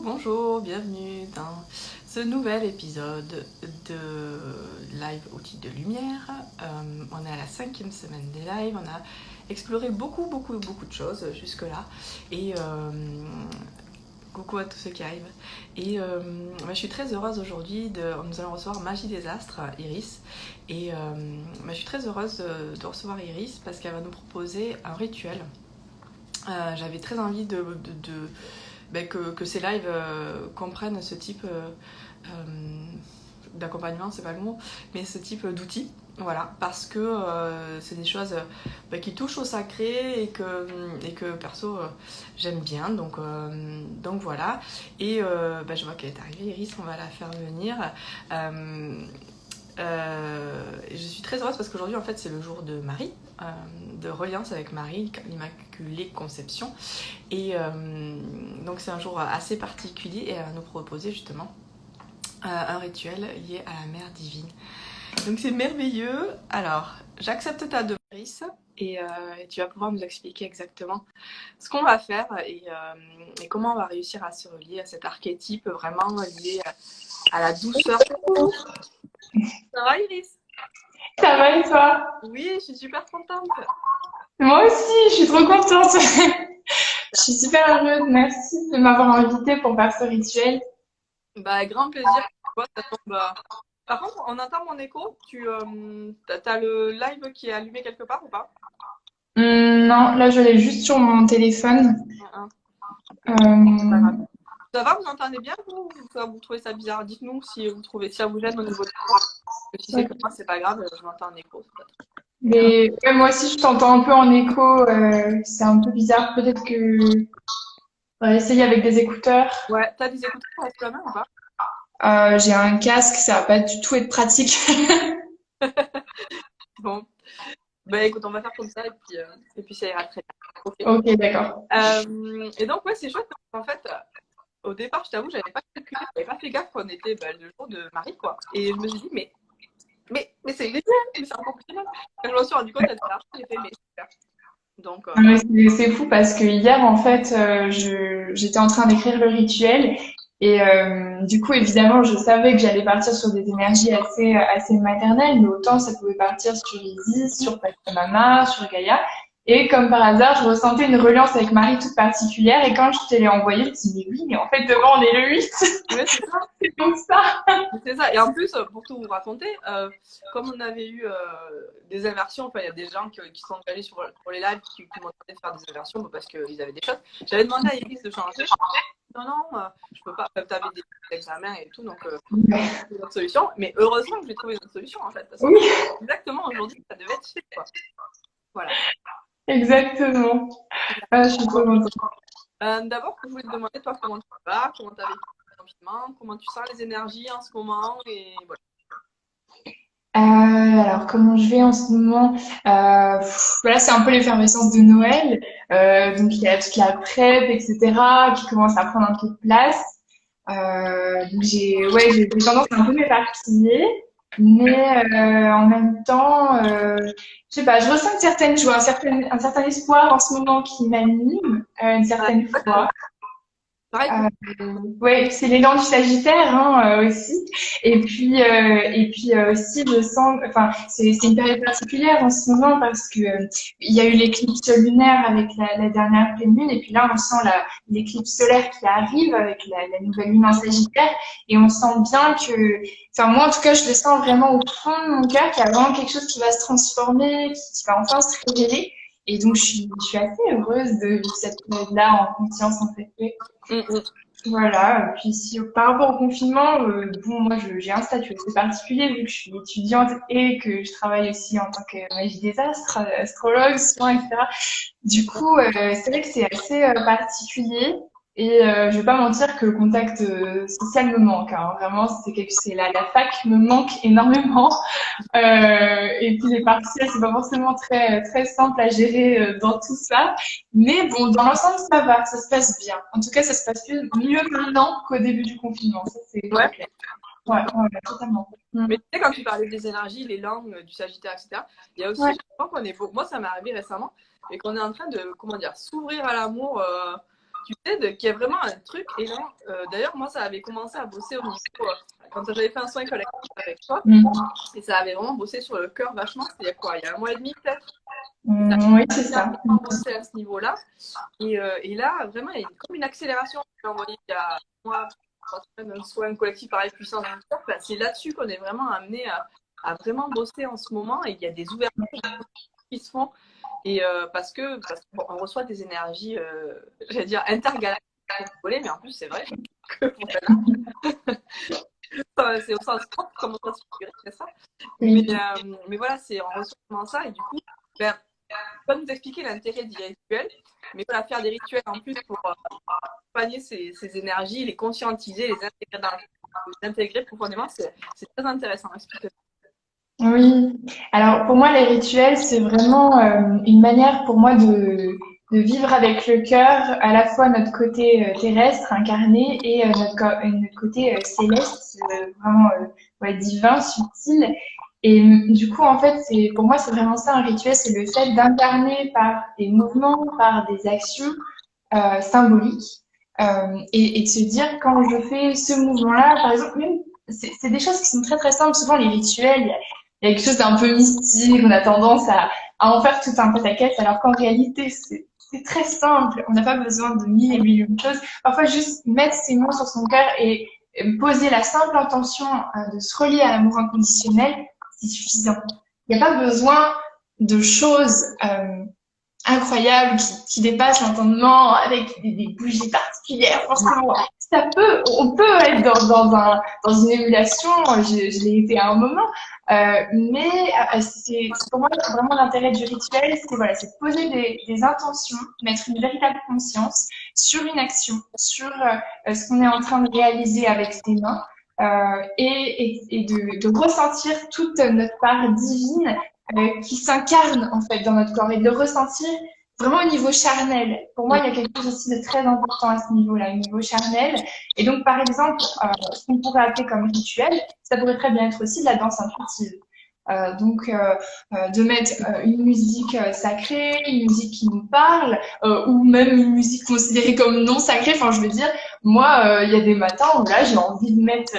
Bonjour, bienvenue dans ce nouvel épisode de Live Outils de Lumière. On est à la 5e semaine des lives, on a exploré beaucoup de choses jusque-là. Et coucou à tous ceux qui arrivent. Et je suis très heureuse aujourd'hui, nous allons recevoir Magie des Astres, Iris. Et je suis très heureuse de recevoir Iris parce qu'elle va nous proposer un rituel. J'avais très envie que ces lives comprennent ce type d'accompagnement, c'est pas le mot, mais ce type d'outils. Voilà, parce que c'est des choses qui touchent au sacré et que perso j'aime bien, donc voilà. Et je vois qu'elle est arrivée, Iris, on va la faire venir. Je suis très heureuse parce qu'aujourd'hui en fait c'est le jour de Marie, de reliance avec Marie, l'Immaculée Conception, et donc c'est un jour assez particulier et elle va nous proposer justement un rituel lié à la mère divine. Donc c'est merveilleux. Alors j'accepte ta demande, Iris, et tu vas pouvoir nous expliquer exactement ce qu'on va faire et comment on va réussir à se relier à cet archétype vraiment lié à la douceur. Ça va, Iris? Ça va et toi? Oui, je suis super contente. Moi aussi, je suis trop contente. Je suis super heureuse. Merci de m'avoir invitée pour faire ce rituel. Bah, grand plaisir. Ouais, ça tombe. Par contre, on entend mon écho. T'as le live qui est allumé quelque part ou pas? Non, là, je l'ai juste sur mon téléphone. Hein, c'est pas grave. Euh, Ça va, vous entendez bien vous? Vous trouvez ça bizarre? Dites-nous si vous trouvez si ça vous gêne au niveau de si c'est que moi, c'est pas grave, je m'entends en écho. mais ouais, moi aussi, je t'entends un peu en écho. C'est un peu bizarre. Peut-être que on va essayer avec des écouteurs. Ouais, t'as des écouteurs avec la main ou pas? J'ai un casque, ça va pas du tout être pratique. Bon, bah écoute, on va faire comme ça et puis ça ira très bien. Ok. Ok, d'accord. Et donc, ouais, c'est chouette. En fait, au départ, je t'avoue, j'avais pas calculé, j'avais pas fait gaffe qu'on était le jour de Marie, quoi. Et je me suis dit, mais c'est génial, mais c'est encore plus génial. Quand je me suis rendu compte, elle était là, j'ai fait, mais super. Donc, Ah ouais, c'est fou parce que hier, en fait, j'étais en train d'écrire le rituel et du coup, évidemment, je savais que j'allais partir sur des énergies assez maternelles, mais autant ça pouvait partir sur Isis, sur Pachamama, sur Gaïa. Et comme par hasard, je ressentais une reliance avec Marie toute particulière et quand je te l'ai envoyé, je me suis dit, mais oui, mais en fait, demain, on est le 8. ouais, c'est ça. C'est donc ça. C'est ça. Et en plus, pour tout vous raconter, comme on avait eu des inversions, enfin, il y a des gens qui sont engagés pour les lives qui m'ont demandé de faire des inversions parce qu'ils avaient des choses. J'avais demandé à Iris de changer. Non, non, je peux pas. Tu avais des examens et tout, donc une autre solution. Mais heureusement que j'ai trouvé une autre solution en fait, parce que Oui, exactement aujourd'hui, ça devait être fait, quoi. Voilà. exactement. Ah, je suis trop contente. D'abord, je voulais te demander, toi, comment tu vas, comment tu as vécu le confinement, comment tu sens les énergies en ce moment, et voilà. Alors, comment je vais en ce moment? Voilà, c'est un peu l'effervescence de Noël. Donc, il y a toute la prep, etc., qui commence à prendre un peu de place. Donc, j'ai tendance à un peu m'éparpiller. Mais en même temps, je sais pas, je ressens une certaine joie, un certain espoir en ce moment qui m'anime, une Ouais, certaine foi. pareil pour Ouais, c'est l'élan du Sagittaire hein, aussi. Et puis aussi, je sens, enfin, c'est une période particulière en ce moment parce que il y a eu l'éclipse lunaire avec la dernière pleine lune, et puis là, on sent l'éclipse solaire qui arrive avec la nouvelle lune en Sagittaire, et on sent bien que, enfin, moi en tout cas, je le sens vraiment au fond de mon cœur qu'il y a vraiment quelque chose qui va se transformer, qui va enfin se révéler. Et donc, je suis assez heureuse de vivre cette période-là en conscience, en fait. Ouais. ça. Voilà, puis si, par rapport au confinement, bon, moi j'ai un statut assez particulier vu que je suis étudiante et que je travaille aussi en tant que magie des astres, astrologue, soin, etc. Du coup, c'est vrai que c'est assez particulier et je vais pas mentir que le contact social me manque. Hein. Vraiment, c'est la fac me manque énormément. Et puis les partiels, c'est pas forcément très simple à gérer dans tout ça. Mais bon, dans l'ensemble, ça va, ça se passe bien. En tout cas, ça se passe mieux maintenant qu'au début du confinement. Ça, c'est Ouais, clair. Ouais, d'accord. ouais, totalement. Mm. Mais tu sais, quand tu parlais des énergies, les langues, du Sagittaire, etc., il y a aussi, Ouais. je pense qu'on est beau. Moi, ça m'est arrivé récemment, et qu'on est en train de, comment dire, s'ouvrir à l'amour. tu sais, qu'il y a vraiment un truc. Et là, d'ailleurs, moi, ça avait commencé à bosser au niveau, quand j'avais fait un soin collectif avec toi, et ça avait vraiment bossé sur le cœur vachement. C'était il y a quoi? Il y a un mois et demi peut-être. Oui, c'est ça. Vraiment bossé à ce niveau-là. Et là, vraiment, il y a comme une accélération. J'ai envoyé il y a un mois, 3 semaines, un soin collectif pareil, puissant dans le cœur. Ben, c'est là-dessus qu'on est vraiment amené à vraiment bosser en ce moment. Et il y a des ouvertures qui se font. Et parce qu'on reçoit des énergies, j'allais dire intergalactiques, mais en plus, c'est vrai que voilà. C'est au sens propre, comment ça se figure, c'est ça. Mais voilà, on reçoit vraiment ça. Et du coup, ben, on va nous expliquer l'intérêt des rituels. Mais voilà, faire des rituels en plus pour accompagner ces énergies, les conscientiser, les intégrer profondément, c'est très intéressant. Explique-moi. Oui, alors pour moi, les rituels, c'est vraiment une manière pour moi de vivre avec le cœur à la fois notre côté terrestre, incarné, et notre côté céleste, vraiment ouais, divin, subtil. Et du coup, en fait, pour moi, c'est vraiment ça un rituel, c'est le fait d'incarner par des mouvements, par des actions symboliques, et de se dire quand je fais ce mouvement-là, par exemple, même c'est des choses qui sont très très simples. Souvent, les rituels, il y a quelque chose d'un peu mystique, on a tendance à en faire tout un pataquès, alors qu'en réalité, c'est très simple. On n'a pas besoin de mille et mille de choses. Parfois, juste mettre ses mots sur son cœur et poser la simple intention de se relier à l'amour inconditionnel, c'est suffisant. Il n'y a pas besoin de choses incroyables qui dépassent l'entendement avec des bougies particulières. Forcément, on peut être dans une émulation. Je l'ai été à un moment. Mais c'est pour moi vraiment l'intérêt du rituel, c'est voilà, c'est de poser des intentions, mettre une véritable conscience sur une action, sur ce qu'on est en train de réaliser avec ses mains, et de ressentir toute notre part divine qui s'incarne en fait dans notre corps et de le ressentir vraiment au niveau charnel. Pour moi, il y a quelque chose aussi de très important à ce niveau-là, au niveau charnel. Et donc, par exemple, ce qu'on pourrait appeler comme rituel, ça pourrait très bien être aussi de la danse intuitive. De mettre une musique sacrée, une musique qui nous parle, ou même une musique considérée comme non sacrée. Enfin, je veux dire, moi, il y a des matins où là, j'ai envie de mettre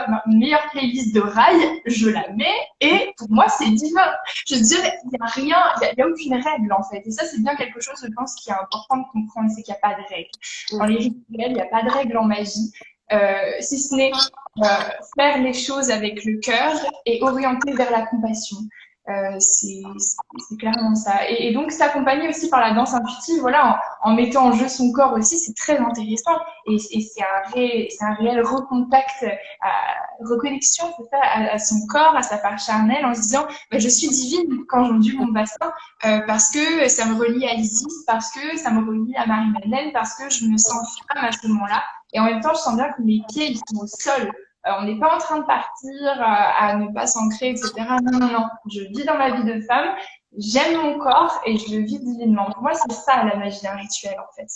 ma meilleure playlist de rail, je la mets, et pour moi, c'est divin. Je veux dire, il n'y a rien, il y a aucune règle, en fait. Et ça, c'est bien quelque chose, je pense, qui est important de comprendre, c'est qu'il n'y a pas de règle. Dans les rituels, il n'y a pas de règle en magie, si ce n'est faire les choses avec le cœur et orienter vers la compassion. C'est clairement ça. Et donc, s'accompagner aussi par la danse intuitive, voilà, en mettant en jeu son corps aussi, c'est très intéressant. Et c'est un réel recontact, reconnexion, c'est ça, à son corps, à sa part charnelle, en se disant, bah, je suis divine quand j'ondule mon bassin, parce que ça me relie à Isis, parce que ça me relie à Marie-Madeleine, parce que je me sens femme à ce moment-là. Et en même temps, je sens bien que mes pieds, ils sont au sol. On n'est pas en train de partir à ne pas s'ancrer, etc. Non, non, non. Je vis dans ma vie de femme, j'aime mon corps et je le vis divinement. Pour moi, c'est ça la magie d'un rituel, en fait.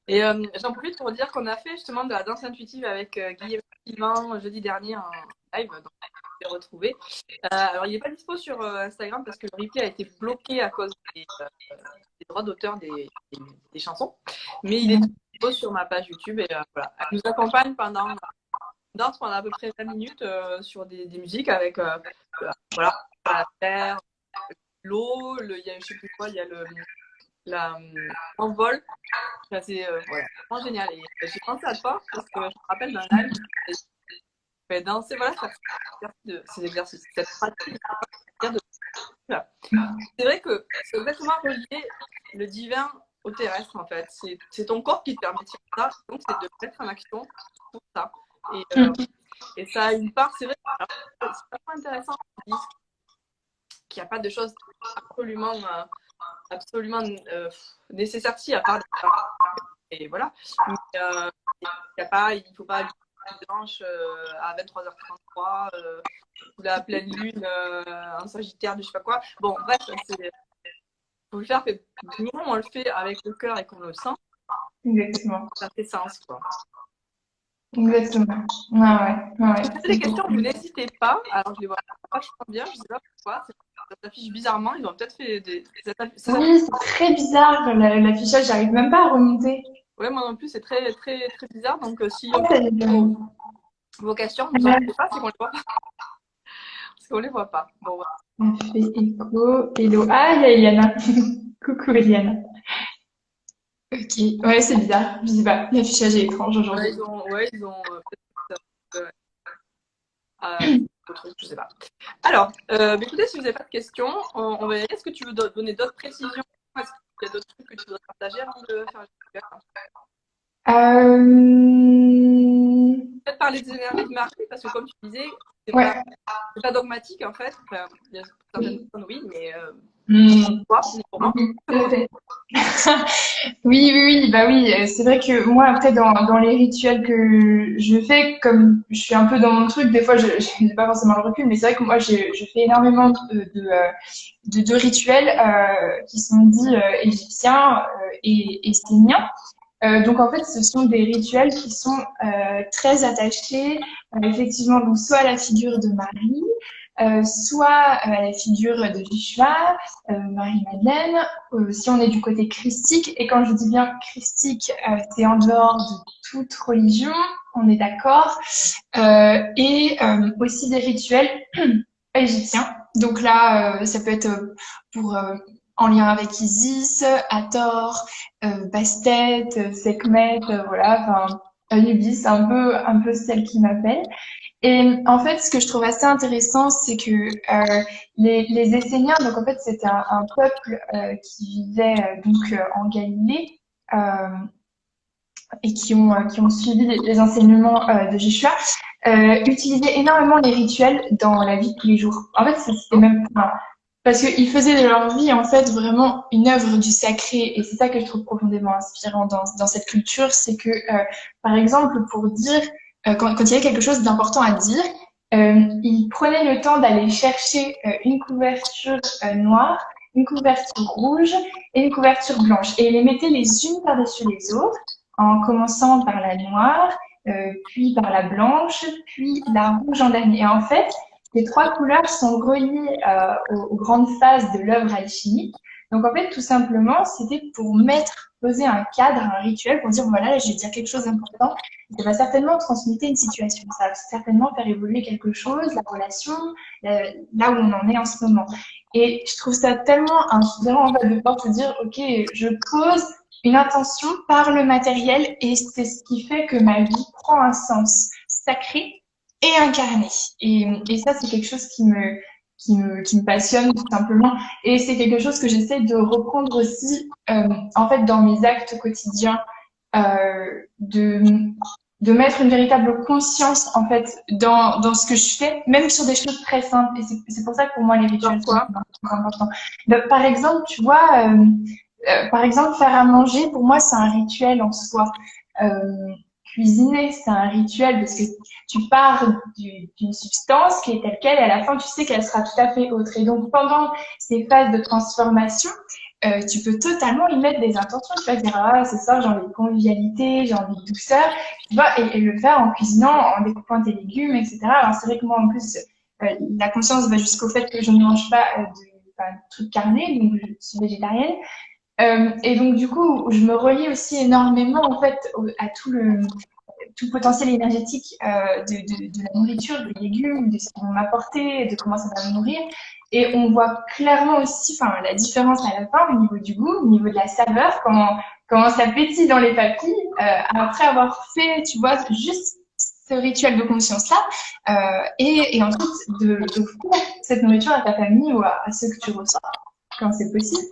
Et j'en profite pour dire qu'on a fait justement de la danse intuitive avec Guillaume Sylvain jeudi dernier en live, donc vous pouvez retrouver. Alors, il n'est pas dispo sur Instagram parce que le replay a été bloqué à cause des droits d'auteur des chansons. Mais il est dispo sur ma page YouTube et voilà. Elle nous accompagne pendant à peu près 20 minutes sur des musiques avec voilà, la terre, l'eau, il y a je sais plus quoi, il y a l'envol. C'est vraiment génial. Et j'ai pensé à toi parce que je me rappelle d'un live, je danser, voilà, ces exercices, cette pratique. C'est vrai que c'est exactement relié le divin au terrestre en fait. C'est ton corps qui te permet de faire ça, donc c'est de mettre en action pour ça. Et ça a une part, c'est vrai, c'est vraiment intéressant qu'ils disent qu'il n'y a pas de choses absolument nécessaires si à part et voilà. Mais il ne faut pas blanche à 23h33 sous la pleine lune en sagittaire de je sais pas quoi. Bon, bref, faut le faire, mais du moment où on le fait avec le cœur et qu'on le sent, exactement. Ça fait sens, quoi. Exactement. Ouais. Si vous avez des questions, vous n'hésitez pas. Alors, je les vois vachement bien, je ne sais pas pourquoi. Ça s'affiche bizarrement. Ils ont peut-être fait des. Oui, c'est très bizarre. L'affichage, j'arrive même pas à remonter. Ouais, moi non plus, c'est très, très, très bizarre. Donc, si Ah, ça y est. vos questions, ne vous inquiétez pas, c'est qu'on les voit pas. Parce qu'on les voit pas. Bon, voilà. On fait écho. Hello. Ah, il y a Eliana. Coucou Eliana. Ok. Ouais, c'est bizarre. Je sais pas. L'affichage est étrange aujourd'hui. Ouais, ils ont peut-être au truc, je sais pas. Alors, écoutez, si vous n'avez pas de questions, on va y aller. Est-ce que tu veux donner d'autres précisions? Est-ce qu'il y a d'autres trucs que tu voudrais partager avant de faire le feedback? Euh... Peut-être parler des énergies de marché, parce que comme tu disais, Ouais. c'est pas dogmatique en fait. Enfin, il y a certaines Oui. personnes, oui, mais Hmm. toi, ni pour moi. Oui, tout à fait. Oui, oui, oui, bah oui, c'est vrai que moi, après, dans les rituels que je fais, comme je suis un peu dans mon truc, des fois, je n'ai pas forcément le recul, mais c'est vrai que moi, je fais énormément de rituels qui sont dits égyptiens et esséniens. Donc en fait, ce sont des rituels qui sont très attachés, effectivement, donc soit à la figure de Marie, soit à la figure de Joshua, Marie-Madeleine, si on est du côté christique. Et quand je dis bien christique, c'est en dehors de toute religion, on est d'accord, et aussi des rituels égyptiens. Donc là, ça peut être pour en lien avec Isis, Hathor, Bastet, Sekhmet, voilà, enfin Anubis, c'est un peu celle qui m'appelle. Et en fait, ce que je trouve assez intéressant, c'est que les Esséniens, donc en fait, c'était un peuple qui vivait en Galilée et qui ont suivi les enseignements de Joshua, utilisaient énormément les rituels dans la vie de tous les jours. En fait, c'était même enfin, parce qu'ils faisaient de leur vie en fait vraiment une œuvre du sacré, et c'est ça que je trouve profondément inspirant dans cette culture, c'est que par exemple pour dire quand il y avait quelque chose d'important à dire, ils prenaient le temps d'aller chercher une couverture noire, une couverture rouge et une couverture blanche, et ils les mettaient les unes par-dessus les autres, en commençant par la noire, puis par la blanche, puis la rouge en dernier. Et en fait, les trois couleurs sont reliées aux grandes phases de l'œuvre alchimique. Donc en fait, tout simplement, c'était pour poser un cadre, un rituel, pour dire voilà, là, je vais dire quelque chose d'important. Ça va certainement transmuter une situation, ça va certainement faire évoluer quelque chose, la relation, là où on en est en ce moment. Et je trouve ça tellement inspirant en fait, de pouvoir se dire, ok, je pose une intention par le matériel, et c'est ce qui fait que ma vie prend un sens sacré et incarné. Et ça, c'est quelque chose qui me passionne tout simplement. Et c'est quelque chose que j'essaie de reprendre aussi en fait dans mes actes quotidiens, euh, de, de mettre une véritable conscience en fait dans ce que je fais, même sur des choses très simples. Et c'est pour ça que pour moi les Genre rituels sont quoi? importants. Par exemple, tu vois, par exemple, faire à manger, pour moi, c'est un rituel en soi. Cuisiner, c'est un rituel parce que tu pars d'une substance qui est telle quelle et à la fin, tu sais qu'elle sera tout à fait autre. Et donc, pendant ces phases de transformation, tu peux totalement y mettre des intentions. Tu vas dire, ah, ce soir, j'ai envie de convivialité, j'ai envie de douceur. Tu vois, et le faire en cuisinant, en découpant tes légumes, etc. Alors, c'est vrai que moi, en plus, la conscience va jusqu'au fait que je ne mange pas de trucs carnés, donc je suis végétarienne. Et donc, du coup, je me relie aussi énormément, en fait, à tout le potentiel énergétique de la nourriture, des légumes, de ce qu'ils vont m'apporter, de comment ça va me nourrir. Et on voit clairement aussi, enfin, la différence à la fin au niveau du goût, au niveau de la saveur, comment ça pétille dans les papilles, après avoir fait, tu vois, juste ce rituel de conscience-là, et ensuite d'offrir cette nourriture à ta famille ou à ceux que tu reçois, quand c'est possible.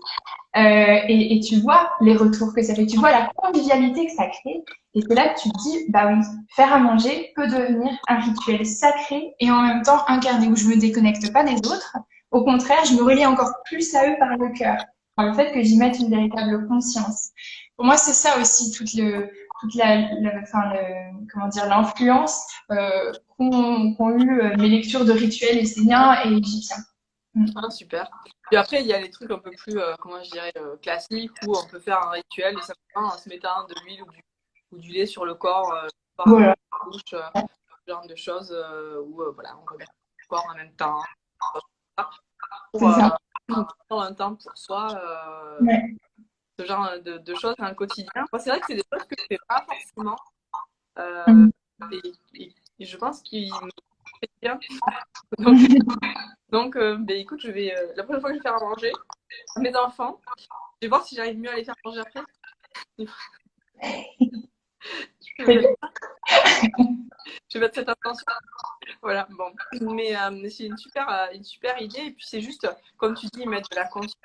Et tu vois les retours que ça fait, tu vois la convivialité que ça crée. Et c'est là que tu te dis, bah oui, faire à manger peut devenir un rituel sacré et en même temps incarné, où je me déconnecte pas des autres. Au contraire, je me relie encore plus à eux par le cœur, par le fait que j'y mette une véritable conscience. Pour moi, c'est ça aussi comment dire, l'influence qu'ont eu mes lectures de rituels esséniens et égyptiens. Mm. Ah, super. Puis après, il y a les trucs un peu plus, comment je dirais, classiques où on peut faire un rituel et simplement en se mettant de l'huile ou du lait sur le corps, par Voilà, la bouche, ce genre de choses où voilà, on regarde le corps en même temps. Pour c'est ça. prendre un temps pour soi. Ouais. ce genre de choses dans le quotidien. Moi, c'est vrai que c'est des choses que je fais pas forcément. Mm. Et je pense qu'il me fait bien. Donc, ben, écoute, la prochaine fois que je vais faire à manger à mes enfants, je vais voir si j'arrive mieux à les faire manger après. Je vais, je vais mettre cette attention. Voilà, bon. Mais c'est une super idée. Et puis, c'est juste, comme tu dis, mettre de la conscience.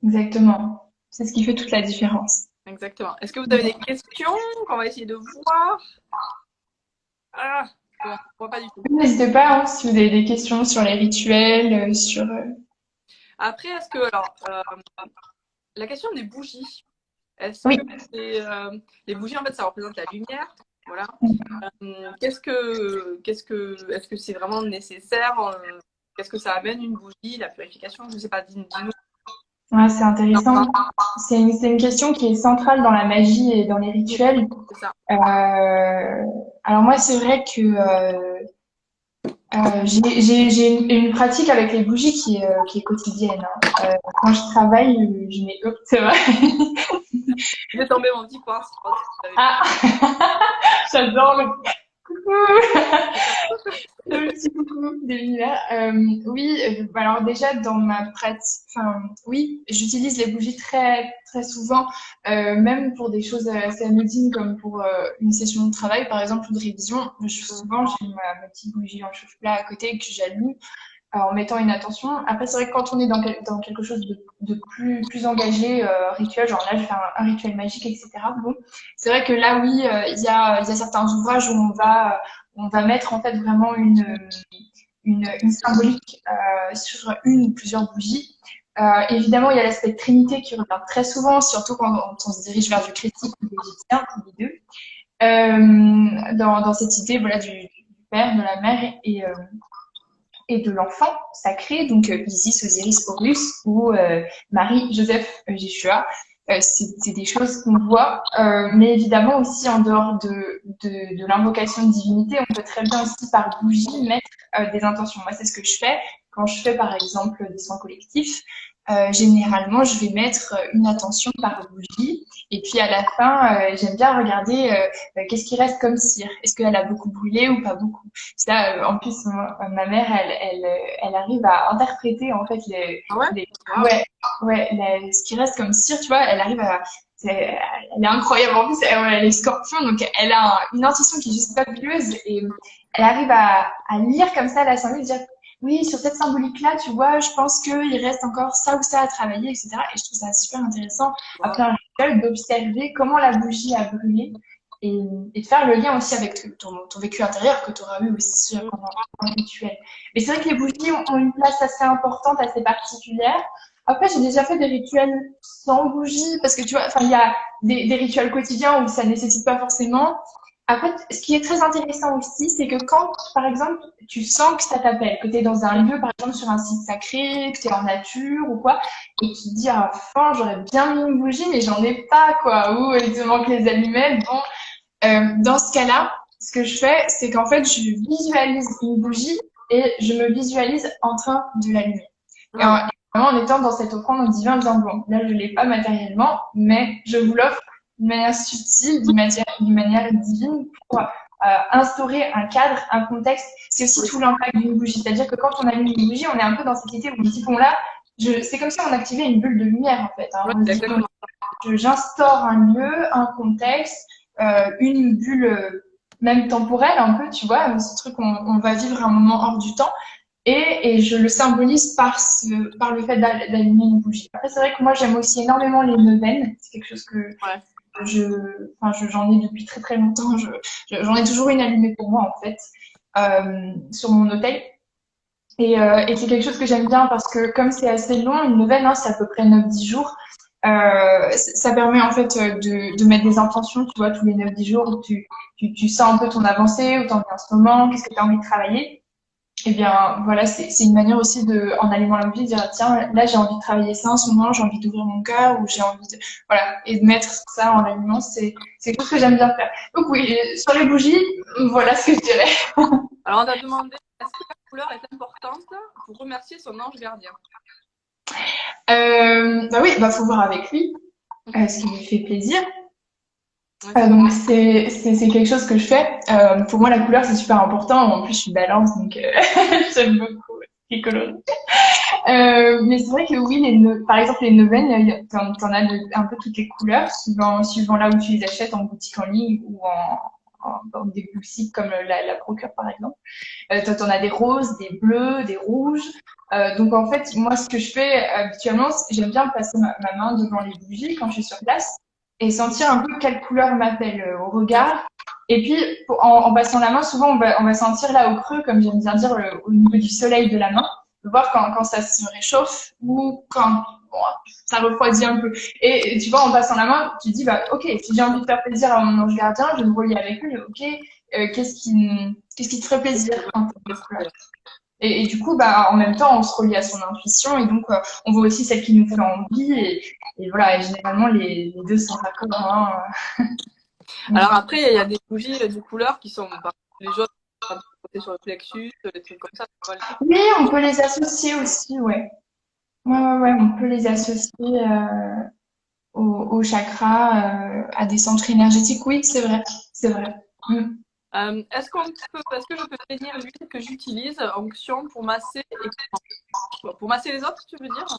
Exactement. C'est ce qui fait toute la différence. Exactement. Est-ce que vous avez des questions qu'on va essayer de voir? Ah, bon, moi pas du tout. N'hésitez pas hein, si vous avez des questions sur les rituels, sur... Après, alors, la question des bougies, est-ce Oui. que les bougies, en fait, ça représente la lumière? Voilà. Est-ce que c'est vraiment nécessaire? Qu'est-ce que ça amène une bougie, la purification? Je ne sais pas, dis-nous. Ouais, c'est intéressant. C'est une question qui est centrale dans la magie et dans les rituels. C'est ça. Alors moi, c'est vrai que j'ai une pratique avec les bougies qui est quotidienne. Hein. Quand je travaille, je mets... Oh, c'est vrai. Je vais tomber mon petit quartz. Ah, j'adore le coucou. Le petit coucou de l'univers. Oui, alors déjà dans ma pratique, enfin oui, j'utilise les bougies très très souvent, même pour des choses assez anodines comme pour une session de travail par exemple ou de révision. Souvent j'ai ma petite bougie en chauffe-plat à côté que j'allume en mettant une attention. Après c'est vrai que quand on est dans quelque chose de plus engagé, rituel, genre là je fais un rituel magique, etc. Bon, c'est vrai que là oui, il y a certains ouvrages où on va mettre en fait vraiment une symbolique sur une ou plusieurs bougies. Évidemment, il y a l'aspect Trinité qui revient très souvent, surtout quand on se dirige vers du chrétien ou de l'égyptien, les deux. Dans cette idée voilà, du père, de la mère et de l'enfant sacré, donc Isis, Osiris, Horus ou Marie, Joseph, Jéshua. C'est des choses qu'on voit, mais évidemment aussi en dehors de l'invocation de divinité, on peut très bien aussi par bougie mettre des intentions. Moi, c'est ce que je fais quand je fais par exemple des soins collectifs. Généralement, je vais mettre une intention par bougie, et puis à la fin, j'aime bien regarder qu'est-ce qui reste comme cire. Est-ce qu'elle a beaucoup brûlé ou pas beaucoup? Ça, en plus, ma mère, elle arrive à interpréter en fait Ah ouais? les Wow. ce qui reste comme cire, tu vois, elle arrive à, elle est incroyable. En plus, elle est scorpion, donc elle a une intuition qui est juste fabuleuse et elle arrive à lire comme ça la symbolique, dire oui, sur cette symbolique-là, tu vois, je pense qu'il reste encore ça ou ça à travailler, etc. Et je trouve ça super intéressant, après un rituel, d'observer comment la bougie a brûlé et de faire le lien aussi avec ton vécu intérieur que tu auras eu aussi pendant le rituel. Mais c'est vrai que les bougies ont une place assez importante, assez particulière. Après, j'ai déjà fait des rituels sans bougie, parce que tu vois, enfin, il y a des rituels quotidiens où ça nécessite pas forcément. Après, ce qui est très intéressant aussi, c'est que quand, par exemple, tu sens que ça t'appelle, que tu es dans un lieu, par exemple, sur un site sacré, que tu es en nature ou quoi, et qui te dit, ah, enfin, j'aurais bien mis une bougie, mais j'en ai pas, quoi, ou il te manque les allumettes, bon, dans ce cas-là, ce que je fais, c'est qu'en fait, je visualise une bougie et je me visualise en train de l'allumer. Et vraiment en étant dans cette offrande au divin, en disant, bon, là, je l'ai pas matériellement, mais je vous l'offre d'une manière subtile, d'une manière divine pour instaurer un cadre, un contexte. C'est aussi tout l'impact d'une bougie. C'est-à-dire que quand on allume une bougie, on est un peu dans cette idée où on dit, bon, là, c'est comme si on activait une bulle de lumière, en fait. Hein. On se dit, bon, j'instaure un lieu, un contexte, une bulle même temporelle un peu, tu vois, ce truc on va vivre un moment hors du temps et je le symbolise par le fait d'allumer une bougie. Après, c'est vrai que moi j'aime aussi énormément les neuvaines, c'est quelque chose que j'en ai depuis très très longtemps, j'en ai toujours une allumée pour moi en fait, sur mon autel. Et c'est quelque chose que j'aime bien parce que comme c'est assez long, une neuvaine, hein, c'est à peu près 9-10 jours. Ça permet en fait de mettre des intentions, tu vois, tous les 9-10 jours où tu sens un peu ton avancée, où t'en es en ce moment, qu'est-ce que tu as envie de travailler. Et bien voilà, c'est une manière aussi en allumant la bougie, de dire tiens, là j'ai envie de travailler ça en ce moment, j'ai envie d'ouvrir mon cœur, ou j'ai envie de. Voilà, et de mettre ça en allumant, c'est quelque chose que j'aime bien faire. Donc oui, sur les bougies, voilà ce que je dirais. Alors, on t'a demandé est-ce que la couleur est importante pour remercier son ange gardien? Bah oui, bah faut voir avec lui. ce qui lui fait plaisir. Ouais, Donc c'est quelque chose que je fais. Pour moi, la couleur, c'est super important. En plus, je suis balance, donc j'aime beaucoup les coloris. Mais c'est vrai que oui, par exemple, les neuvaines, t'en as un peu toutes les couleurs, suivant là où tu les achètes, en boutique en ligne ou dans des boutiques comme la Procure, par exemple. T'en as des roses, des bleus, des rouges. Donc en fait, moi, ce que je fais habituellement, j'aime bien passer ma main devant les bougies quand je suis sur place et sentir un peu quelle couleur m'appelle au regard. Et puis, en passant la main, souvent, on va sentir là au creux, comme j'aime bien dire, au niveau du soleil de la main, voir quand ça se réchauffe ou quand bon, ça refroidit un peu. Et tu vois, en passant la main, tu te dis, bah, ok, si j'ai envie de faire plaisir à mon ange gardien, je vais me relier avec lui, ok, qu'est-ce qui te ferait plaisir en termes de couleur. Et du coup, bah, en même temps, on se relie à son intuition et donc on voit aussi celle qui nous fait envie et voilà. Et généralement, les deux sont raccords. Hein. Alors après, il y a des bougies de couleurs qui sont les jaunes sur le plexus, des trucs comme ça. Oui, on peut les associer aussi, ouais. Ouais, on peut les associer au chakra, à des centres énergétiques. Oui, c'est vrai, c'est vrai. Mm. Est-ce que je peux bénir l'huile que j'utilise onction pour masser pour masser les autres, tu veux dire?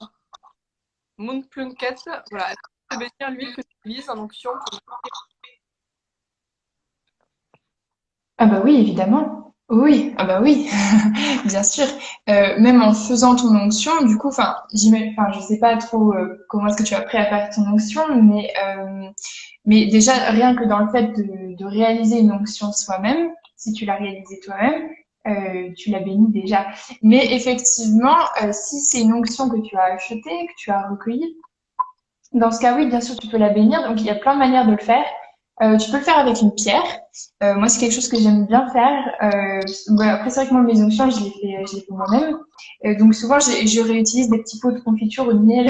Moon Plunket, voilà. Est-ce que je peux bénir l'huile que j'utilise en onction pour Ah bah oui, évidemment. Oui, ah bah oui, bien sûr. Même en faisant ton onction, du coup, je sais pas trop comment est-ce que tu as appris à faire ton onction, mais déjà rien que dans le fait de réaliser une onction soi-même, si tu l'as réalisée toi-même, tu l'as bénie déjà. Mais effectivement, si c'est une onction que tu as achetée, que tu as recueillie, dans ce cas, oui, bien sûr, tu peux la bénir. Donc, il y a plein de manières de le faire. Tu peux le faire avec une pierre. Moi, c'est quelque chose que j'aime bien faire. Voilà, après, c'est vrai que moi, mes onctions, je les fais moi-même. Donc, souvent, je réutilise des petits pots de confiture au miel.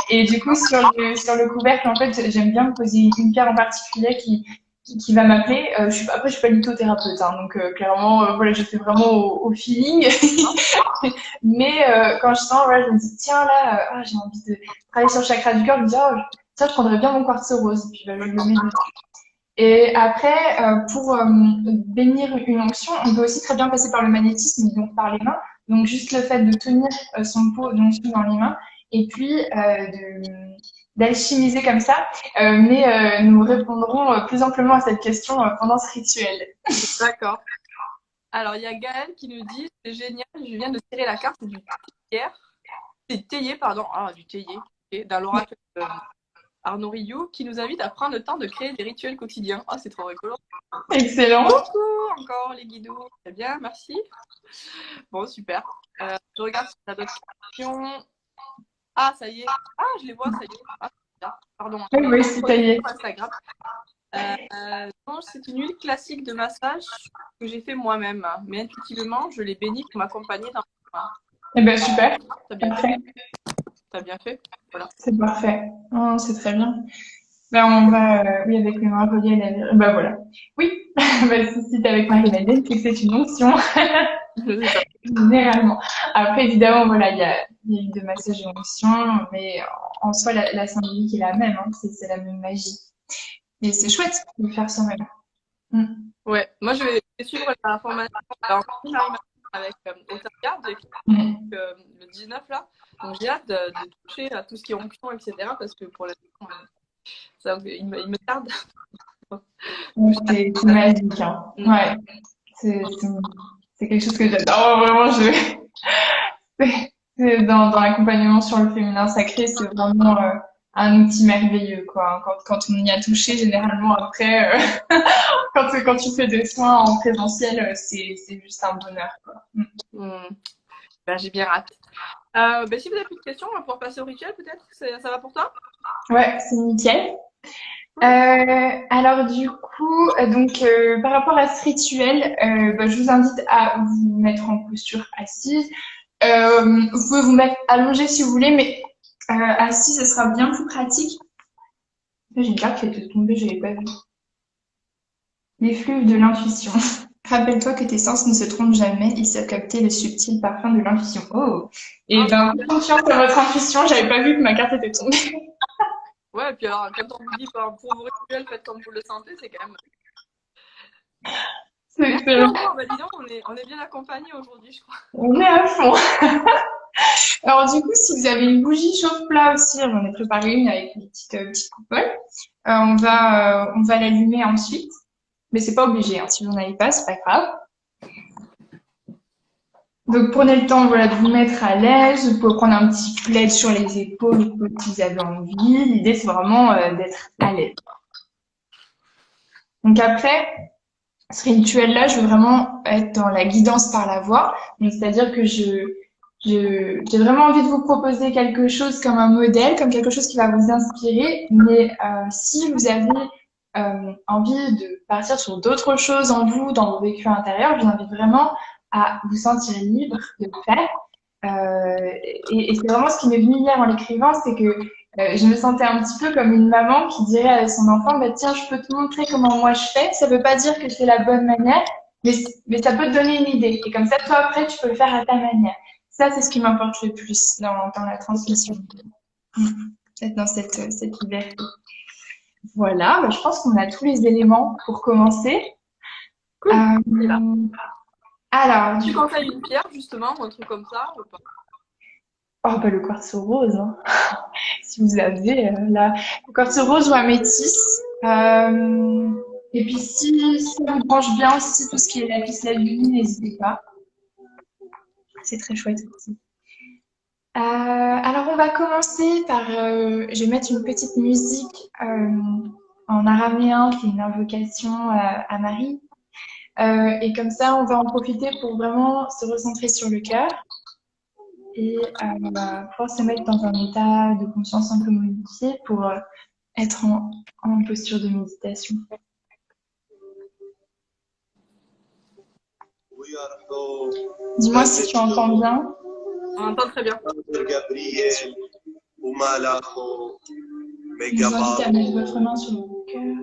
Et du coup, sur le couvercle, en fait, j'aime bien poser une pierre en particulier qui va m'appeler. Après, je suis pas lithothérapeute, hein, donc clairement, voilà, je fais vraiment au feeling. Mais quand je sens, voilà, je me dis, tiens, là, j'ai envie de travailler sur le chakra du cœur, je me dis, oh, ça, je prendrais bien mon quartz rose. Puis bah, je le mets dessus. Et après, pour bénir une onction, on peut aussi très bien passer par le magnétisme, donc par les mains. Donc juste le fait de tenir son pot d'onction dans les mains et puis d'alchimiser comme ça. Mais nous répondrons plus amplement à cette question pendant ce rituel. D'accord. Alors, il y a Gaël qui nous dit, c'est génial, je viens de tirer la carte du théier, pardon, du théier, dans l'oracle Arnaud Rioux, qui nous invite à prendre le temps de créer des rituels quotidiens. Oh, c'est trop rigolo. Excellent. Coucou encore les guidos. Très bien, merci. Bon, super. Je regarde si on a d'autres questions. Ah, ça y est. Ah, je les vois, ça y est. Ah, pardon. Oui, ça y est. Instagram. Non, c'est une huile classique de massage que j'ai fait moi-même, mais intuitivement, je l'ai bénie pour m'accompagner dans le chemin. Eh ben super. T'as bien Parfait. fait. T'as bien fait. Voilà. C'est parfait. Oh, c'est très bien. Ben, on va, oui, avec mes mains reliées à la... Ben voilà. Oui, ben, si t'es avec Marie-Madeleine, c'est que c'est une onction. Généralement. Après, évidemment, voilà, il y a eu de massage et onction, mais en soi, la symbolique est la même, hein, c'est la même magie. Et c'est chouette de faire soi-même. Mm. Ouais, moi je vais suivre la formation avec Otaria le 19 là. Donc j'ai hâte de toucher à tout ce qui est onction, etc. Parce que pour l'instant, il me tarde. C'est magique, hein. Ouais. C'est quelque chose que j'adore. Oh, vraiment, dans l'accompagnement sur le féminin sacré, c'est vraiment un outil merveilleux, quoi. Quand on y a touché, généralement après, quand tu fais des soins en présentiel, c'est juste un bonheur, quoi. Ben, j'ai bien hâte. Si vous avez plus de questions, on va pouvoir passer au rituel peut-être. Ça va pour toi? Ouais, c'est nickel. Alors du coup, par rapport à ce rituel, je vous invite à vous mettre en posture assise. Vous pouvez vous mettre allongé si vous voulez, mais assis, ce sera bien plus pratique. J'ai une carte qui était tombée, je l'avais pas vue. L'effluve de l'intuition. Rappelle-toi que tes sens ne se trompent jamais, ils savent capter le subtil parfum de l'intuition. Oh! Et faites confiance à votre intuition, j'avais pas vu que ma carte était tombée. Ouais, et puis alors, quand on vous dit pour vos rituels, faites comme vous le sentez, c'est quand même. C'est Merci excellent. encore, bah, dis donc, on est bien accompagnés aujourd'hui, je crois. On est à fond. Alors du coup, si vous avez une bougie chauffe-plat aussi, j'en ai préparé une avec une petite coupole. On va l'allumer ensuite, mais c'est pas obligé. Hein. Si vous n'en avez pas, c'est pas grave. Donc prenez le temps, voilà, de vous mettre à l'aise. Vous pouvez prendre un petit plaid sur les épaules si vous avez envie. L'idée, c'est vraiment d'être à l'aise. Donc après, ce rituel-là, je veux vraiment être dans la guidance par la voix. Donc c'est-à-dire que j'ai vraiment envie de vous proposer quelque chose comme un modèle, comme quelque chose qui va vous inspirer. Mais si vous avez envie de partir sur d'autres choses en vous, dans vos vécus intérieurs, je vous invite vraiment à vous sentir libre de le faire. Et c'est vraiment ce qui m'est venu hier en l'écrivant, c'est que je me sentais un petit peu comme une maman qui dirait à son enfant, bah, tiens, je peux te montrer comment moi je fais. Ça veut pas dire que c'est la bonne manière, mais ça peut te donner une idée. Et comme ça, toi, après, tu peux le faire à ta manière. Ça, c'est ce qui m'importe le plus dans la transmission. Être dans cette liberté. Voilà, bah, je pense qu'on a tous les éléments pour commencer. Cool. Alors, Tu conseilles une pierre, justement, ou un truc comme ça, ou pas? oh, bah, le quartz rose, hein. Si vous avez là, le quartz rose ou améthyste. Et puis, si ça vous branche bien aussi, tout ce qui est lapis lazuli, n'hésitez pas. C'est très chouette aussi. Alors, on va commencer par. Je vais mettre une petite musique en araméen, qui est une invocation à Marie. Et comme ça, on va en profiter pour vraiment se recentrer sur le cœur et on va pouvoir se mettre dans un état de conscience un peu modifié pour être en posture de méditation. Dis-moi si tu entends bien. On entend très bien. Je vous invite à mettre votre main sur le cœur.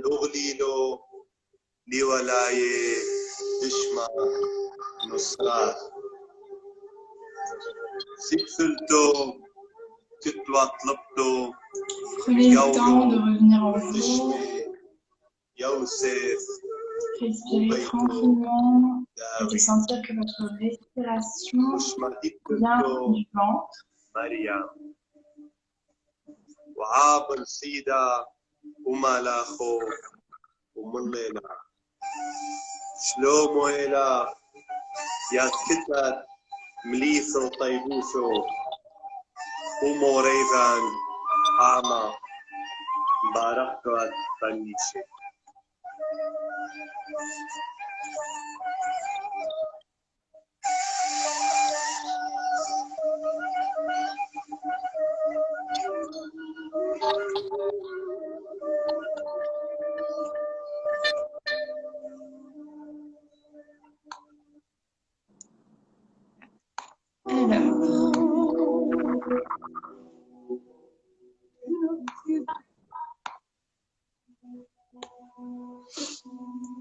Prenez le temps de revenir en vous. Respirez tranquillement et de sentir que votre respiration vient du ventre.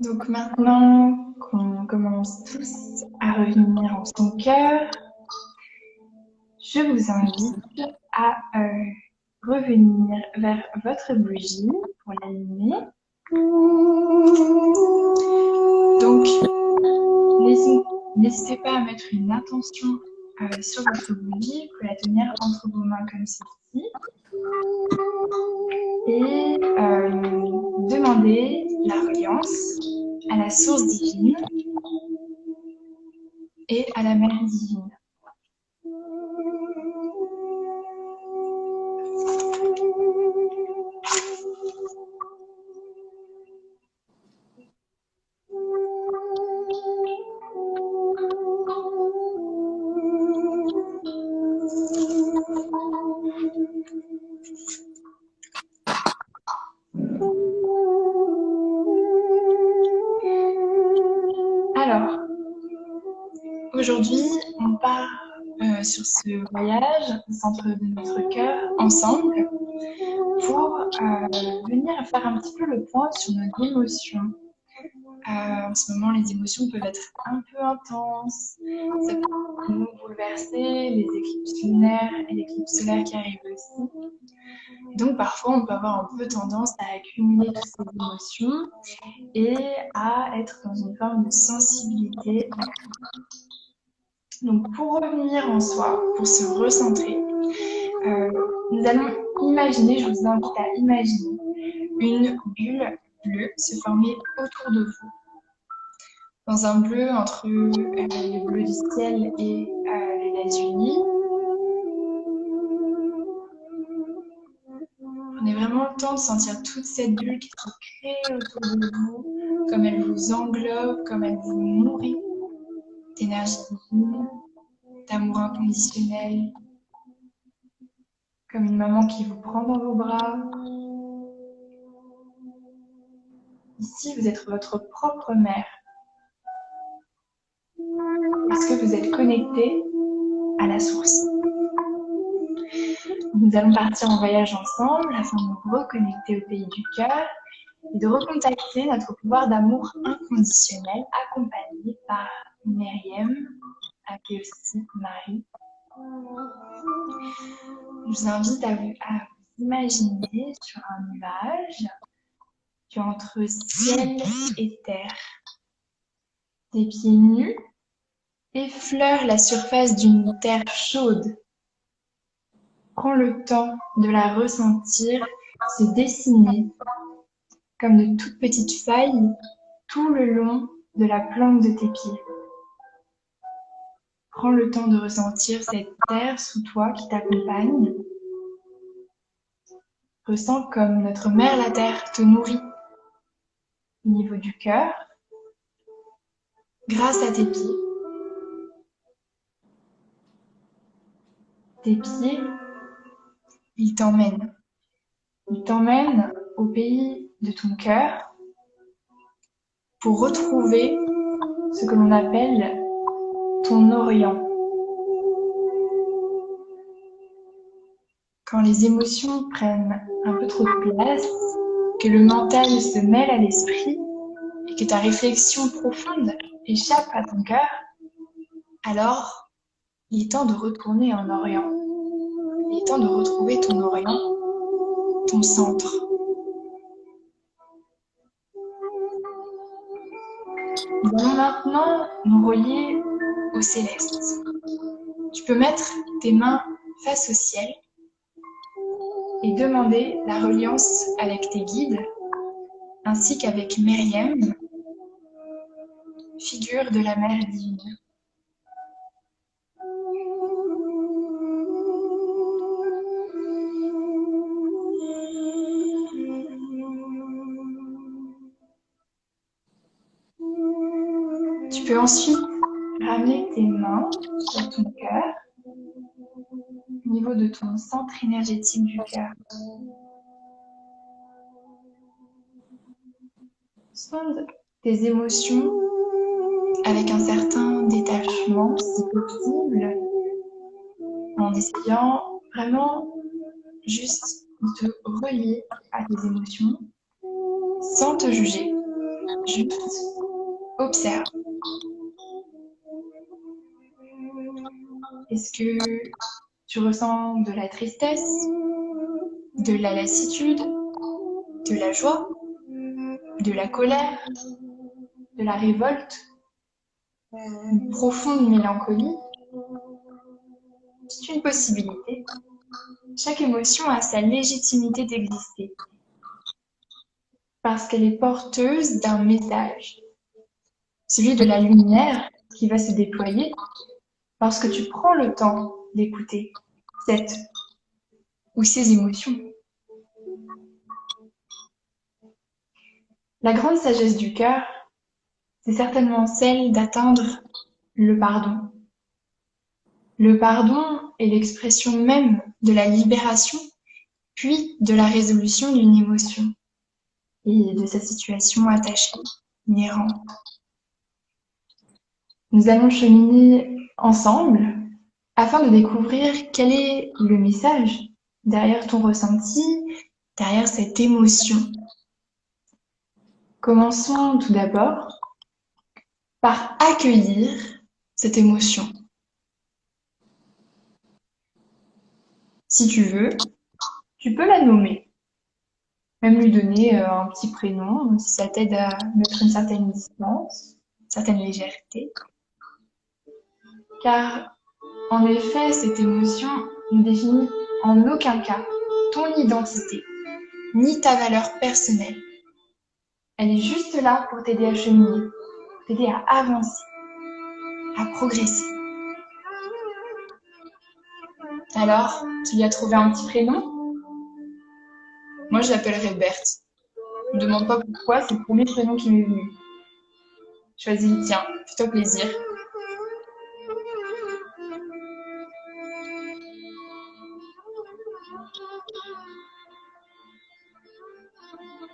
Donc maintenant qu'on commence tous à revenir en son cœur, je vous invite à revenir vers votre bougie pour l'allumer. Donc, n'hésitez pas à mettre une intention sur votre bougie. Vous pouvez la tenir entre vos mains comme ceci. Et demander la reliance à la source divine et à la mère divine. Alors, aujourd'hui, on part sur ce voyage au centre de notre cœur ensemble pour venir faire un petit peu le point sur nos émotions. En ce moment, les émotions peuvent être un peu intenses. Ça peut nous bouleverser, les éclipses lunaires et l'éclipse solaire qui arrivent aussi. Donc parfois, on peut avoir un peu tendance à accumuler toutes ces émotions et à être dans une forme de sensibilité. Donc pour revenir en soi, pour se recentrer, nous allons imaginer, je vous invite à imaginer une bulle bleue se former autour de vous. Dans un bleu entre le bleu du ciel et le lazuli. Prenez vraiment le temps de sentir toute cette bulle qui se crée autour de vous, comme elle vous englobe, comme elle vous nourrit d'énergie divine, d'amour inconditionnel, comme une maman qui vous prend dans vos bras. Ici, vous êtes votre propre mère. Parce que vous êtes connecté à la source. Nous allons partir en voyage ensemble afin de nous reconnecter au pays du cœur et de recontacter notre pouvoir d'amour inconditionnel accompagné par Myriam, appelée aussi Marie. Je vous invite à vous imaginer sur un nuage qui est entre ciel et terre. Tes pieds nus effleurent la surface d'une terre chaude. Prends le temps de la ressentir se dessiner comme de toutes petites failles tout le long de la plante de tes pieds. Prends le temps de ressentir cette terre sous toi qui t'accompagne. Ressens comme notre mère la terre te nourrit au niveau du cœur, grâce à tes pieds. Tes pieds, ils t'emmènent. Ils t'emmènent au pays de ton cœur pour retrouver ce que l'on appelle ton Orient. Quand les émotions prennent un peu trop de place, que le mental se mêle à l'esprit et que ta réflexion profonde échappe à ton cœur, alors il est temps de retourner en Orient. Il est temps de retrouver ton Orient, ton centre. Nous allons maintenant nous relier au céleste. Tu peux mettre tes mains face au ciel et demander la reliance avec tes guides, ainsi qu'avec Myriam, figure de la mère divine. Tu peux ensuite ramener tes mains sur ton cœur, au niveau de ton centre énergétique du cœur. Sonde tes émotions avec un certain détachement, si possible, en essayant vraiment juste de te relier à tes émotions sans te juger. Juste observe. Est-ce que tu ressens de la tristesse, de la lassitude, de la joie, de la colère, de la révolte, une profonde mélancolie? C'est une possibilité. Chaque émotion a sa légitimité d'exister parce qu'elle est porteuse d'un message, celui de la lumière qui va se déployer lorsque tu prends le temps d'écouter cette ou ces émotions. La grande sagesse du cœur, c'est certainement celle d'atteindre le pardon. Le pardon est l'expression même de la libération, puis de la résolution d'une émotion et de sa situation attachée, inhérente. Nous allons cheminer ensemble afin de découvrir quel est le message derrière ton ressenti, derrière cette émotion. Commençons tout d'abord par accueillir cette émotion. Si tu veux, tu peux la nommer, même lui donner un petit prénom, si ça t'aide à mettre une certaine distance, une certaine légèreté. Car, en effet, cette émotion ne définit en aucun cas ton identité, ni ta valeur personnelle. Elle est juste là pour t'aider à cheminer, pour t'aider à avancer, à progresser. Alors, tu lui as trouvé un petit prénom? Moi, je l'appellerai Berthe. Ne me demande pas pourquoi, c'est le premier prénom qui m'est venu. Choisis le tien, fais-toi plaisir.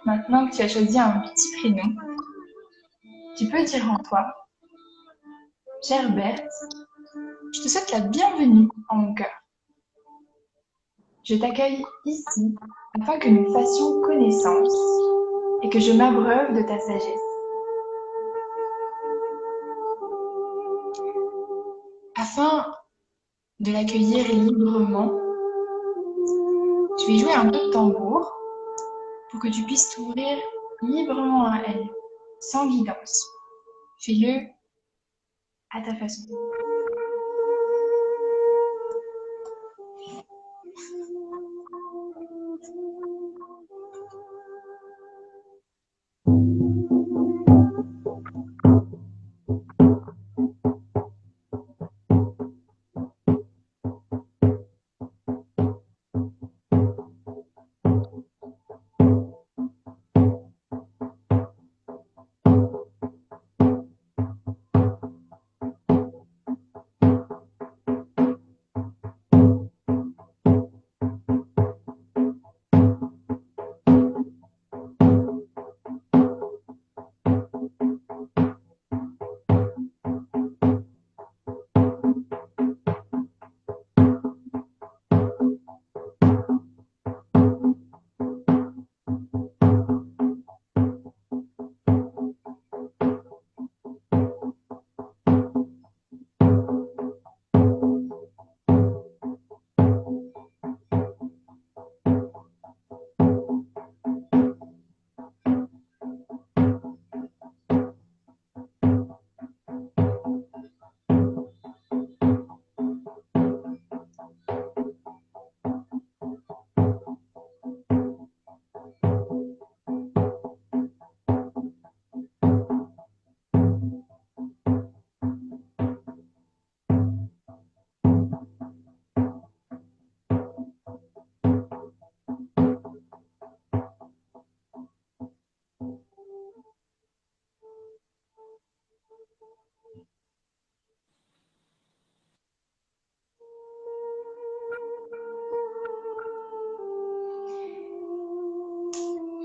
Maintenant que tu as choisi un petit prénom, tu peux dire en toi, chère Berthe, je te souhaite la bienvenue en mon cœur. Je t'accueille ici afin que nous fassions connaissance et que je m'abreuve de ta sagesse. Afin de l'accueillir librement, je vais jouer un peu de tambour pour que tu puisses t'ouvrir librement à elle, sans guidance. Fais-le à ta façon.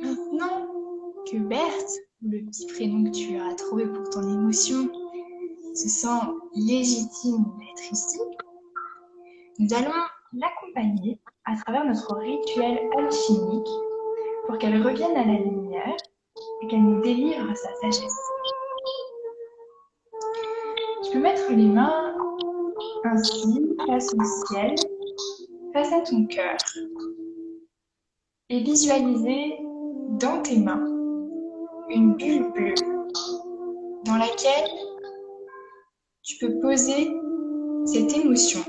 Maintenant que Berthe, le petit prénom que tu as trouvé pour ton émotion, se sent légitime d'être ici, nous allons l'accompagner à travers notre rituel alchimique pour qu'elle revienne à la lumière et qu'elle nous délivre sa sagesse. Tu peux mettre les mains ainsi, face au ciel, face à ton cœur, et visualiser dans tes mains une bulle bleue dans laquelle tu peux poser cette émotion,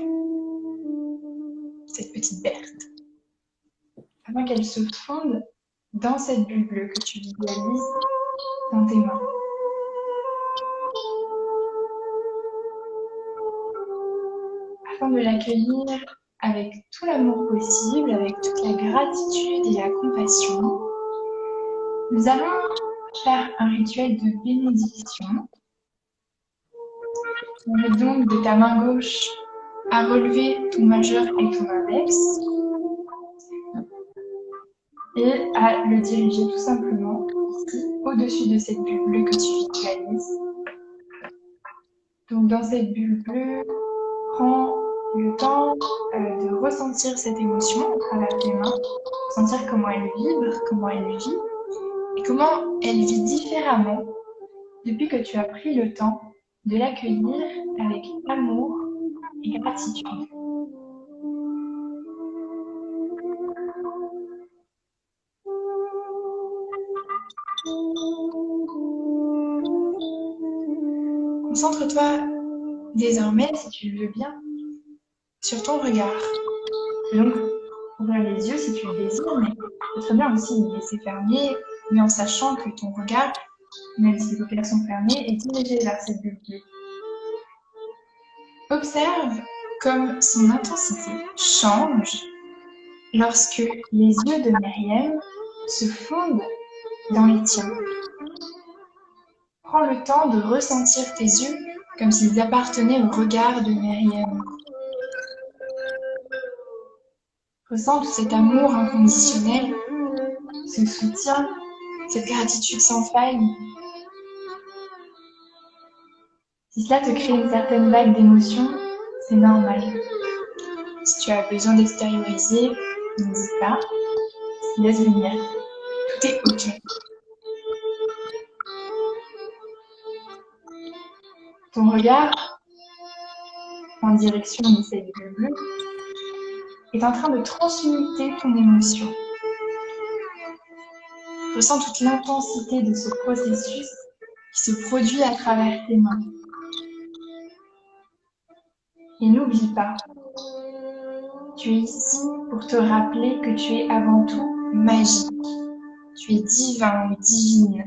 cette petite Berthe, afin qu'elle se fonde dans cette bulle bleue que tu visualises dans tes mains. Afin de l'accueillir avec tout l'amour possible, avec toute la gratitude et la compassion, nous allons faire un rituel de bénédiction. Tu invite donc de ta main gauche à relever ton majeur et ton index et à le diriger tout simplement ici au-dessus de cette bulle bleue que tu visualises. Donc dans cette bulle bleue, prends le temps de ressentir cette émotion à travers tes mains, sentir comment elle vibre, comment elle vit et comment elle vit différemment depuis que tu as pris le temps de l'accueillir avec amour et gratitude. Concentre-toi désormais, si tu le veux bien, sur ton regard. Donc, ouvrir les yeux si tu le désires, mais c'est très bien aussi de les laisser fermer, mais en sachant que ton regard, même si les paupières sont fermées, est dirigé vers cette bulle bleue. Observe comme son intensité change lorsque les yeux de Myriam se fondent dans les tiens. Prends le temps de ressentir tes yeux comme s'ils appartenaient au regard de Myriam. Ressens tout cet amour inconditionnel, ce soutien, cette gratitude sans faille. Si cela te crée une certaine vague d'émotions, c'est normal. Si tu as besoin d'extérioriser, n'hésite pas, laisse venir. Tout est OK. Ton regard, en direction de cette bulle bleue, est en train de transmuter ton émotion. Ressens toute l'intensité de ce processus qui se produit à travers tes mains. Et n'oublie pas, tu es ici pour te rappeler que tu es avant tout magique. Tu es divin ou divine.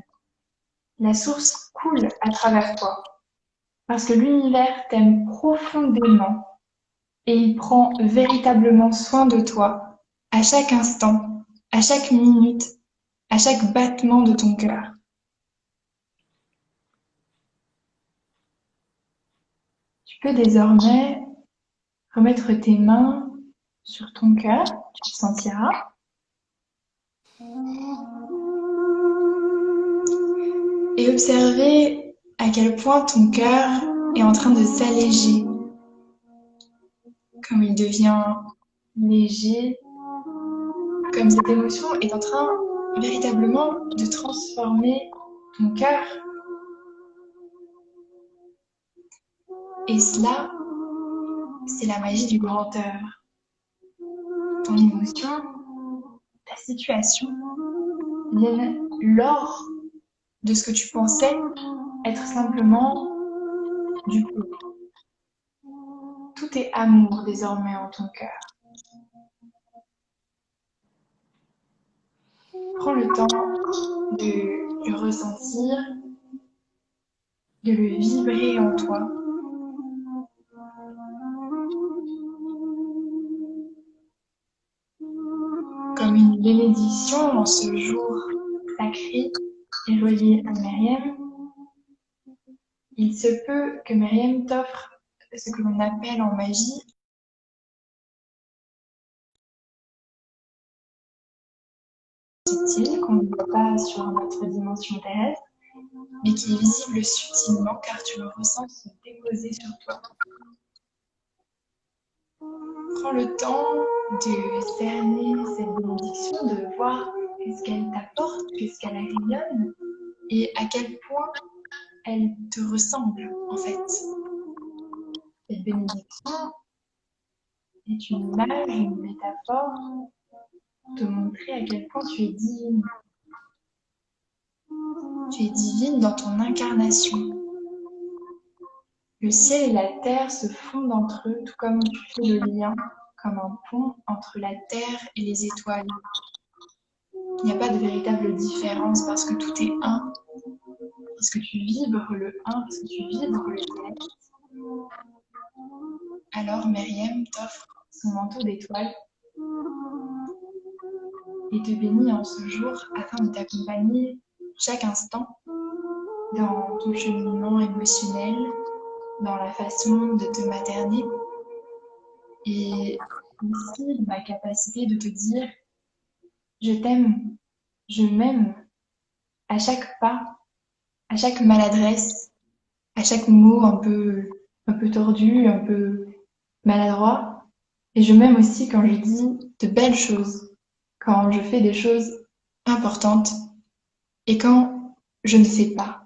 La source coule à travers toi parce que l'univers t'aime profondément et il prend véritablement soin de toi à chaque instant, à chaque minute, à chaque battement de ton cœur. Tu peux désormais remettre tes mains sur ton cœur, tu le sentiras. Et observer à quel point ton cœur est en train de s'alléger, comme il devient léger, comme cette émotion est en train véritablement de transformer ton cœur. Et cela, c'est la magie du grand œuvre. Ton émotion, ta situation viennent lors de ce que tu pensais être simplement du coup. Tout est amour désormais en ton cœur. Prends le temps de le ressentir, de le vibrer en toi. Comme une bénédiction en ce jour sacré et relié à Myriam, il se peut que Myriam t'offre ce que l'on appelle en magie subtil, qu'on ne voit pas sur notre dimension terrestre, mais qui est visible subtilement car tu le ressens se déposer sur toi. Prends le temps de cerner cette bénédiction, de voir ce qu'elle t'apporte, ce qu'elle rayonne et à quel point elle te ressemble en fait. Cette bénédiction est une image, une métaphore pour te montrer à quel point tu es divine. Tu es divine dans ton incarnation. Le ciel et la terre se fondent entre eux, tout comme tu fais le lien, comme un pont entre la terre et les étoiles. Il n'y a pas de véritable différence parce que tout est un, parce que tu vibres le un, parce que tu vibres le céleste. Alors Myriam t'offre son manteau d'étoiles et te bénit en ce jour afin de t'accompagner chaque instant dans ton cheminement émotionnel, dans la façon de te materner et aussi ma capacité de te dire je t'aime, je m'aime à chaque pas, à chaque maladresse, à chaque mot un peu tordu, un peu maladroit. Et je m'aime aussi quand je dis de belles choses, quand je fais des choses importantes et quand je ne sais pas.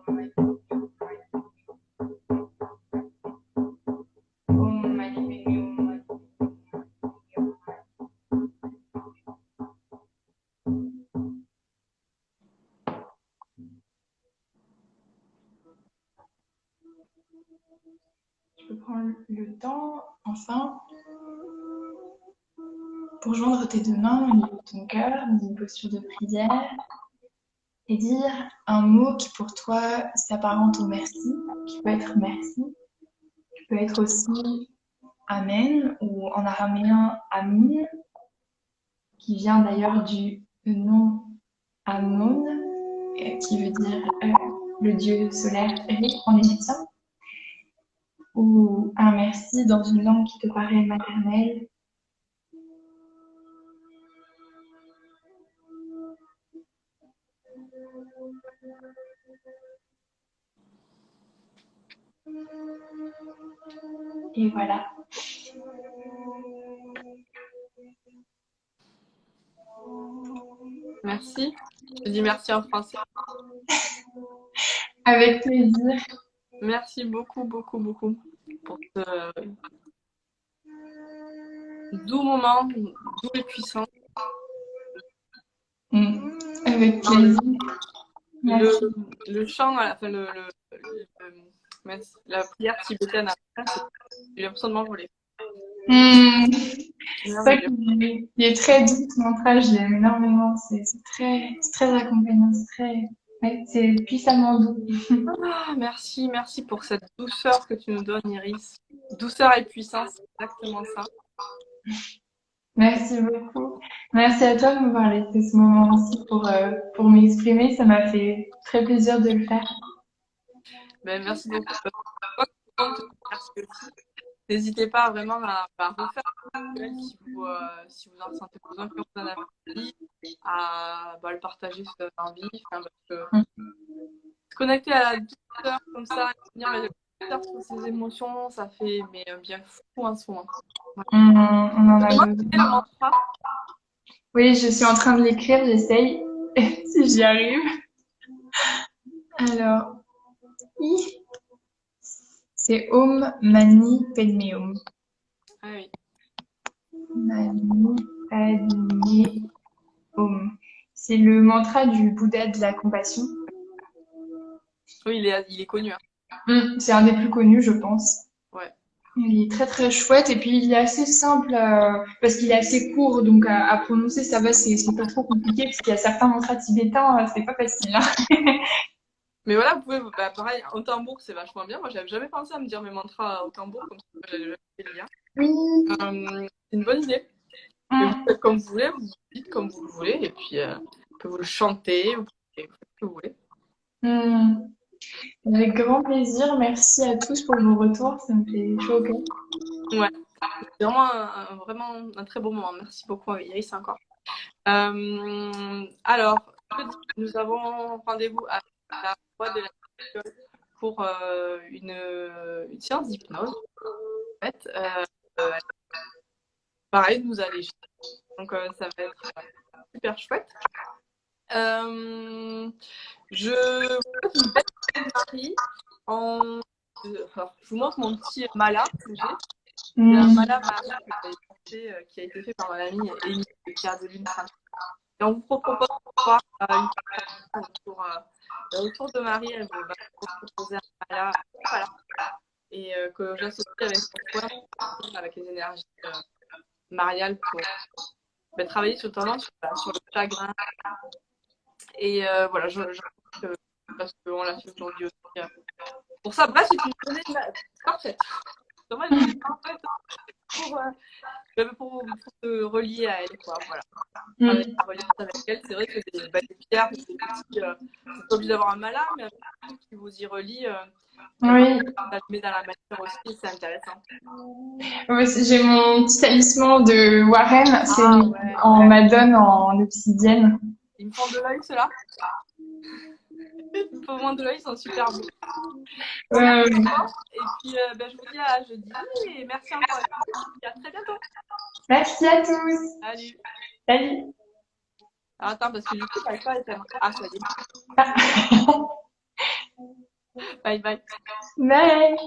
Om Mani Padme Hum. Tu peux prendre le temps, enfin, pour joindre tes deux mains au niveau de ton cœur, dans une posture de prière, et dire un mot qui pour toi s'apparente au merci, qui peut être merci, qui peut être aussi Amen, ou en araméen Amin, qui vient d'ailleurs du nom Amon, qui veut dire le dieu solaire en égyptien, ou un merci dans une langue qui te paraît maternelle. Et voilà. Merci. Je dis merci en français. Avec plaisir. Merci beaucoup, beaucoup, beaucoup pour ce doux moment, doux et puissant. Avec plaisir. Merci. Le chant, enfin la prière tibétaine, j'ai l'impression de m'envoler. C'est ça qui est très doux, ce mantra, je l'aime énormément. C'est très accompagnant, c'est puissamment doux. Merci, merci pour cette douceur que tu nous donnes, Iris. Douceur et puissance, c'est exactement ça. Merci beaucoup. Merci à toi de m'avoir laissé ce moment aussi pour m'exprimer. Ça m'a fait très plaisir de le faire. Ben, merci beaucoup. Merci aussi. N'hésitez pas vraiment à refaire si vous en sentez besoin, que vous en avez envie, à le partager si vous avez envie. Parce que se connecter à la douceur comme ça, venir mettre la douceur sur ses émotions, ça fait un bien fou en ce moment. Voilà. On en a besoin. Oui, je suis en train de l'écrire, j'essaye, si j'y arrive. Alors, c'est Om Mani Padme Hum. Ah oui. Mani Padme Hum. C'est le mantra du Bouddha de la compassion. Oui, il est connu. Hein. C'est un des plus connus, je pense. Ouais. Il est très très chouette et puis il est assez simple parce qu'il est assez court, donc à prononcer ça va, c'est pas trop compliqué parce qu'il y a certains mantras tibétains, c'est pas facile. Hein. Mais voilà, vous pouvez, bah, pareil, au tambour, c'est vachement bien. Moi, j'avais jamais pensé à me dire mes mantras au tambour, comme ça, j'avais jamais fait le lien. Oui. C'est une bonne idée. Mais vous Mm. faites comme vous voulez, vous dites comme vous le voulez, et puis vous pouvez vous le chanter, vous pouvez faire ce que vous voulez. Mm. Avec grand plaisir. Merci à tous pour vos retours. Ça me fait chaud au cœur. Ouais, c'est vraiment vraiment un très beau moment. Merci beaucoup, Iris, encore. Alors, jeudi, nous avons rendez-vous à la boîte de la pour une séance d'hypnose. En fait, pareil, nous alléger. Donc, ça va être super chouette. Je vous pose une belle journée de Marie. En... Alors, je vous montre mon petit mala que j'ai. C'est un Mm. mala Marie que j'avais porté, qui a été fait par mon amie Amy de Claire de Lune. Et on vous propose de voir une personne autour de Marie. Elle va vous proposer un mala, voilà, et que j'associe avec son soin, avec les énergies mariales pour travailler sur le chagrin. Et voilà, parce qu'on l'a fait aujourd'hui aussi. Pour ça, bref, c'est une journée parfaite. C'est vraiment une journée parfaite pour, pour se relier à elle, quoi. Voilà. Travailler Mm. la reliance avec elle, c'est vrai que des pierres, des petits, c'est pas obligé d'avoir un malin, mais un truc qui vous y relie, Oui. ça le met dans la matière aussi, c'est intéressant. Moi aussi, j'ai mon petit talisman de Warren. C'est Ah ouais, en madone en obsidienne. ils me font de l'œil, ceux-là. Ils me font moins de l'œil, ils sont super beaux. Bon, merci Euh, encore. Et puis, je vous dis à jeudi. Et merci encore. Et à très bientôt. Merci à tous. Salut. Salut. Alors, attends, parce que du coup, j'arrive pas à éteindre. Ah, ça y est. Bye bye. Bye.